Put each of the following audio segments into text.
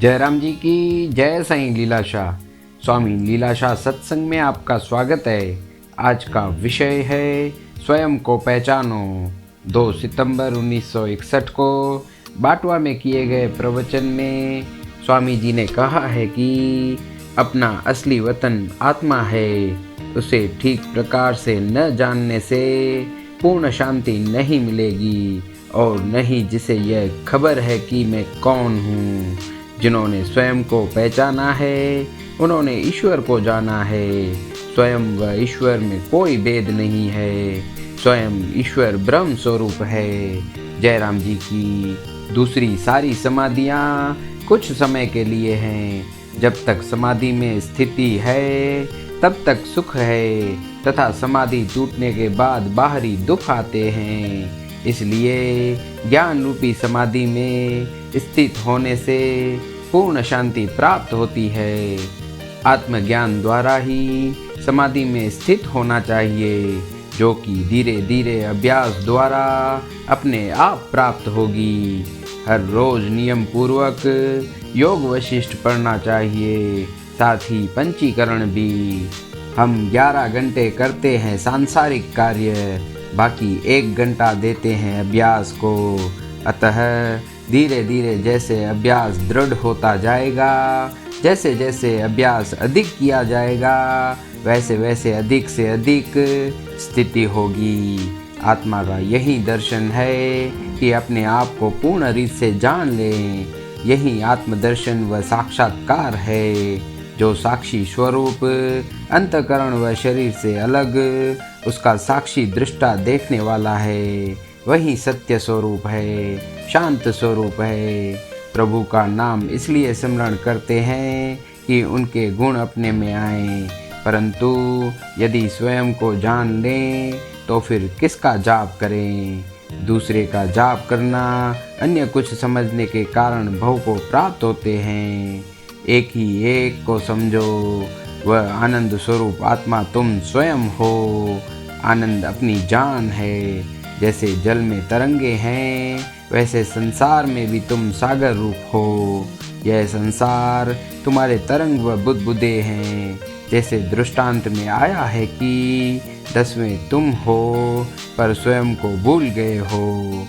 जयराम जी की जय। साईं लीलाशाह स्वामी लीलाशाह सत्संग में आपका स्वागत है। आज का विषय है स्वयं को पहचानो। 2 सितंबर 1961 को बाटवा में किए गए प्रवचन में स्वामी जी ने कहा है कि अपना असली वतन आत्मा है, उसे ठीक प्रकार से न जानने से पूर्ण शांति नहीं मिलेगी, और नहीं जिसे यह खबर है कि मैं कौन हूँ। जिन्होंने स्वयं को पहचाना है उन्होंने ईश्वर को जाना है। स्वयं व ईश्वर में कोई भेद नहीं है। स्वयं ईश्वर ब्रह्म स्वरूप है। जयराम जी की दूसरी सारी समाधियाँ कुछ समय के लिए हैं। जब तक समाधि में स्थिति है तब तक सुख है, तथा समाधि टूटने के बाद बाहरी दुख आते हैं। इसलिए ज्ञान रूपी समाधि में स्थित होने से पूर्ण शांति प्राप्त होती है। आत्मज्ञान द्वारा ही समाधि में स्थित होना चाहिए, जो कि धीरे धीरे अभ्यास द्वारा अपने आप प्राप्त होगी। हर रोज नियम पूर्वक योग वशिष्ठ पढ़ना चाहिए, साथ ही पंचीकरण भी। हम 11 घंटे करते हैं सांसारिक कार्य, बाकी 1 घंटा देते हैं अभ्यास को। अतः धीरे धीरे जैसे अभ्यास दृढ़ होता जाएगा, जैसे जैसे अभ्यास अधिक किया जाएगा, वैसे वैसे अधिक से अधिक स्थिति होगी। आत्मा का यही दर्शन है कि अपने आप को पूर्ण रीत से जान लें। यही आत्मदर्शन व साक्षात्कार है, जो साक्षी स्वरूप अंतःकरण व शरीर से अलग उसका साक्षी दृष्टा देखने वाला है। वही सत्य स्वरूप है, शांत स्वरूप है। प्रभु का नाम इसलिए स्मरण करते हैं कि उनके गुण अपने में आए, परंतु यदि स्वयं को जान लें तो फिर किसका जाप करें। दूसरे का जाप करना अन्य कुछ समझने के कारण भव को प्राप्त होते हैं। एक ही एक को समझो, वह आनंद स्वरूप आत्मा तुम स्वयं हो। आनंद अपनी जान है। जैसे जल में तरंगे हैं, वैसे संसार में भी तुम सागर रूप हो। यह संसार तुम्हारे तरंग व बुदबुदे हैं। जैसे दृष्टांत में आया है कि 10वें तुम हो, पर स्वयं को भूल गए हो।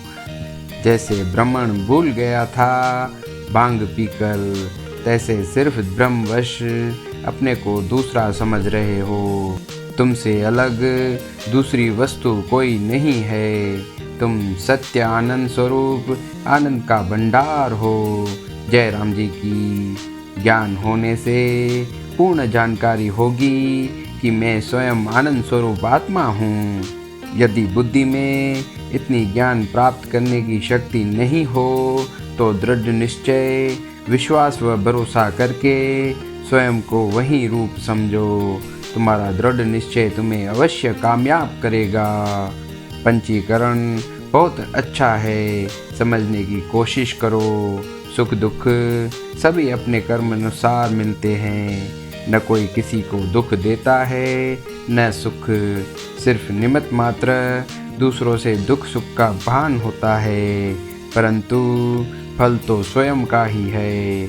जैसे ब्राह्मण भूल गया था भांग पीकर, तैसे सिर्फ ब्रह्मवश अपने को दूसरा समझ रहे हो। तुमसे अलग दूसरी वस्तु कोई नहीं है। तुम सत्य आनंद स्वरूप आनंद का भंडार हो। जय राम जी की। ज्ञान होने से पूर्ण जानकारी होगी कि मैं स्वयं आनंद स्वरूप आत्मा हूँ। यदि बुद्धि में इतनी ज्ञान प्राप्त करने की शक्ति नहीं हो तो दृढ़ निश्चय, विश्वास व भरोसा करके स्वयं को वही रूप समझो। तुम्हारा दृढ़ निश्चय तुम्हें अवश्य कामयाब करेगा। पंचीकरण बहुत अच्छा है, समझने की कोशिश करो। सुख दुख सभी अपने कर्म अनुसार मिलते हैं। न कोई किसी को दुख देता है न सुख। सिर्फ निमित्त मात्र दूसरों से दुख सुख का भान होता है, परंतु फल तो स्वयं का ही है।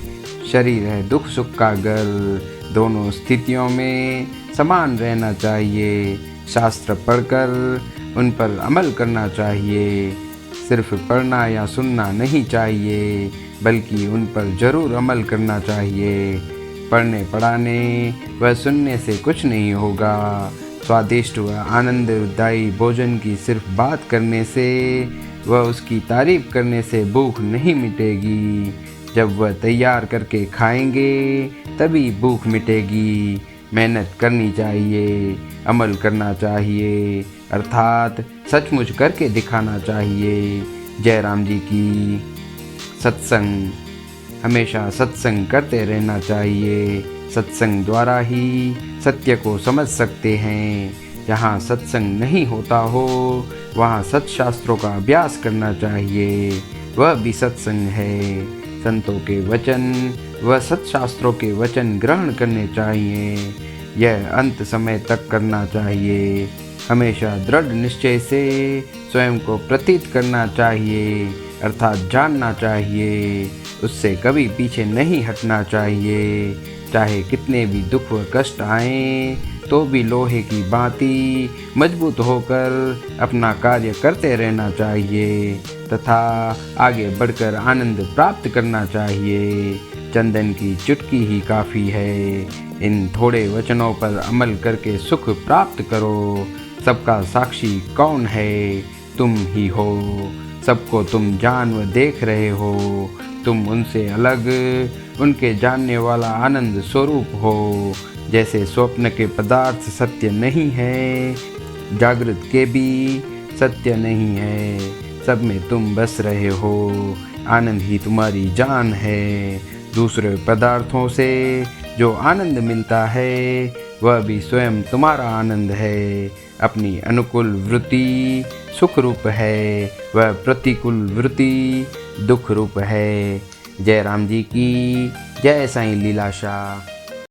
शरीर है दुख सुख का घर। दोनों स्थितियों में समान रहना चाहिए। शास्त्र पढ़कर उन पर अमल करना चाहिए। सिर्फ पढ़ना या सुनना नहीं चाहिए, बल्कि उन पर जरूर अमल करना चाहिए। पढ़ने पढ़ाने व सुनने से कुछ नहीं होगा। स्वादिष्ट व आनंददायी भोजन की सिर्फ बात करने से व उसकी तारीफ करने से भूख नहीं मिटेगी। जब वह तैयार करके खाएंगे तभी भूख मिटेगी। मेहनत करनी चाहिए, अमल करना चाहिए, अर्थात सचमुच करके दिखाना चाहिए। जय राम जी की। सत्संग हमेशा सत्संग करते रहना चाहिए। सत्संग द्वारा ही सत्य को समझ सकते हैं। जहाँ सत्संग नहीं होता हो वहाँ सत्शास्त्रों का अभ्यास करना चाहिए, वह भी सत्संग है। संतों के वचन व सत्शास्त्रों के वचन ग्रहण करने चाहिए। यह अंत समय तक करना चाहिए। हमेशा दृढ़ निश्चय से स्वयं को प्रतीत करना चाहिए, अर्थात जानना चाहिए। उससे कभी पीछे नहीं हटना चाहिए। चाहे कितने भी दुख व कष्ट आएं, तो भी लोहे की भांति मजबूत होकर अपना कार्य करते रहना चाहिए तथा आगे बढ़कर आनंद प्राप्त करना चाहिए। चंदन की चुटकी ही काफ़ी है। इन थोड़े वचनों पर अमल करके सुख प्राप्त करो। सबका साक्षी कौन है? तुम ही हो। सबको तुम जान व देख रहे हो। तुम उनसे अलग, उनके जानने वाला आनंद स्वरूप हो। जैसे स्वप्न के पदार्थ सत्य नहीं है, जागृत के भी सत्य नहीं है। सब में तुम बस रहे हो। आनंद ही तुम्हारी जान है। दूसरे पदार्थों से जो आनंद मिलता है वह भी स्वयं तुम्हारा आनंद है। अपनी अनुकूल वृत्ति सुख रूप है, वह प्रतिकूल वृत्ति दुख रूप है। जय राम जी की जय। साईं लीलाशाह।